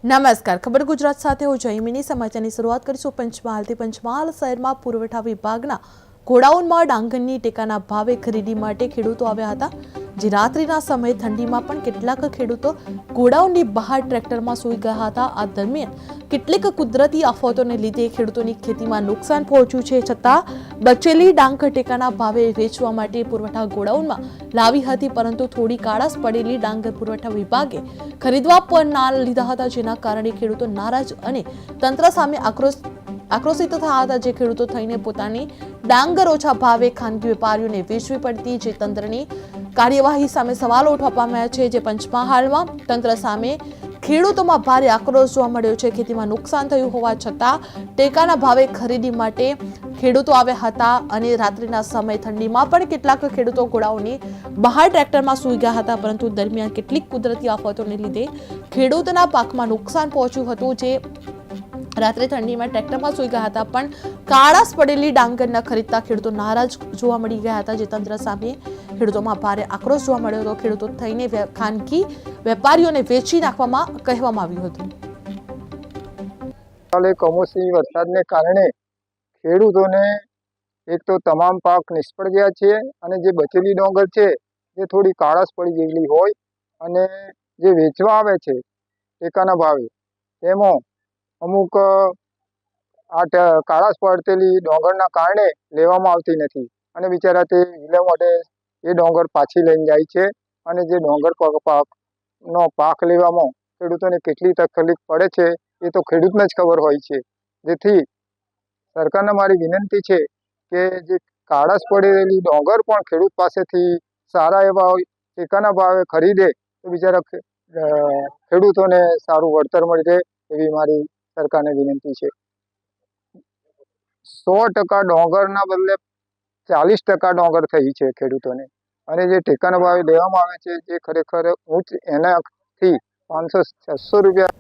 નમસ્કાર, ખબર ગુજરાત સાથે હું જયમિની સમાચારની શરૂઆત કરીશું। પંચમહાલથી પંચમહાલ શહેરમાં પુરવઠા વિભાગના ગોડાઉનમાં ડાંગરની ટેકાના ભાવે ખરીદી માટે ખેડૂતો આવ્યા હતા। જે રાત્રિના સમયે ઠંડીમાં પણ કેટલાક ખેડૂતો ગોડાઉનની બહાર ટ્રેક્ટરમાં સૂઈ ગયા હતા। આ દરમિયાન કેટલીક કુદરતી આફતોને લીધે ખેડૂતોની ખેતીમાં નુકસાન પહોંચ્યું છે, છતાં બચેલી ડાંગ ટેકાના ભાવે વેચવા માટે પુરવઠા ગોડાઉનમાં લાવી હતી, પરંતુ થોડી કાળાશ પડેલી ડાંગ પુરવઠા વિભાગે ખરીદવા પર ના લીધા હતા, જેના કારણે ખેડૂતો નારાજ અને તંત્ર સામે આક્રોશિત થયા હતા। જે ખેડૂતો થઈને પોતાની ડાંગર ઓછા ભાવે ખાનગી વેપારીઓને વેચવી પડતી, જે તંત્રની કાર્યવાહી સામે સવાલો ઉઠવા પામ્યા છે। જે પંચમહાલમાં તંત્ર સામે ખેડૂતોમાં ભારે આક્રોશ જોવા મળ્યો છે। ખેતીમાં નુકસાન થયું હોવા છતાં ટેકાના ભાવે ખરીદી માટે ખેડૂતો આવ્યા હતા અને રાત્રિના સમયે ઠંડીમાં પણ કેટલાક ખેડૂતો ગોડાઉનની બહાર ટ્રેક્ટરમાં સૂઈ ગયા હતા, પરંતુ દરમિયાન કેટલીક કુદરતી આફતોને લીધે ખેડૂતોના પાકમાં નુકસાન પહોંચ્યું હતું। જે રાત્રે ઠંડીમાં ટ્રેક્ટરમાં સૂઈ ગયા હતા, પણ કાળાશ પડેલી ડાંગર ન ખરીદતા ખેડૂતો નારાજ જોવા મળી ગયા હતા। જે તંત્ર સામે ખેડૂતોમાં ભારે આક્રોશ જોવા મળ્યો હતો। ખેડૂતો થઈને ખાનગી વેપારીઓને વેચી નાખવામાં કહેવામાં આવ્યું હતું। કમોસમી વરસાદને કારણે ખેડૂતોને એક તો તમામ પાક નિષ્ફળ ગયા છે અને જે બચેલી ડાંગર છે એ થોડી કાળાશ પડી ગયેલી હોય અને જે વેચવા આવે છે ટેકાના ભાવે તેમાં અમુક કાળાશ પડતેલી ડાંગરના કારણે લેવામાં આવતી નથી અને બિચારા તે વિલે માટે એ ડાંગર પાછી લઈને જાય છે અને જે ડાંગર પાકનો પાક લેવામાં ખેડૂતોને કેટલી તકલીફ પડે છે એ તો ખેડૂતને જ ખબર હોય છે। જેથી સરકારને મારી વિનંતી છે કે જે કાળાશ પડેલી ડાંગર પણ ખેડૂત પાસેથી સારા એવા ટેકાના ભાવે ખરીદે તો બિચારા ખેડૂતોને સારું વળતર મળી રહે એવી મારી સરકારને વિનંતી છે। 100% ડાંગરના બદલે 40% ડાંગર થઈ છે ખેડૂતોને અને જે ટેકાના ભાવે લેવામાં આવે છે જે ખરેખર ઉચ્ચ એનાથી 500-600 રૂપિયા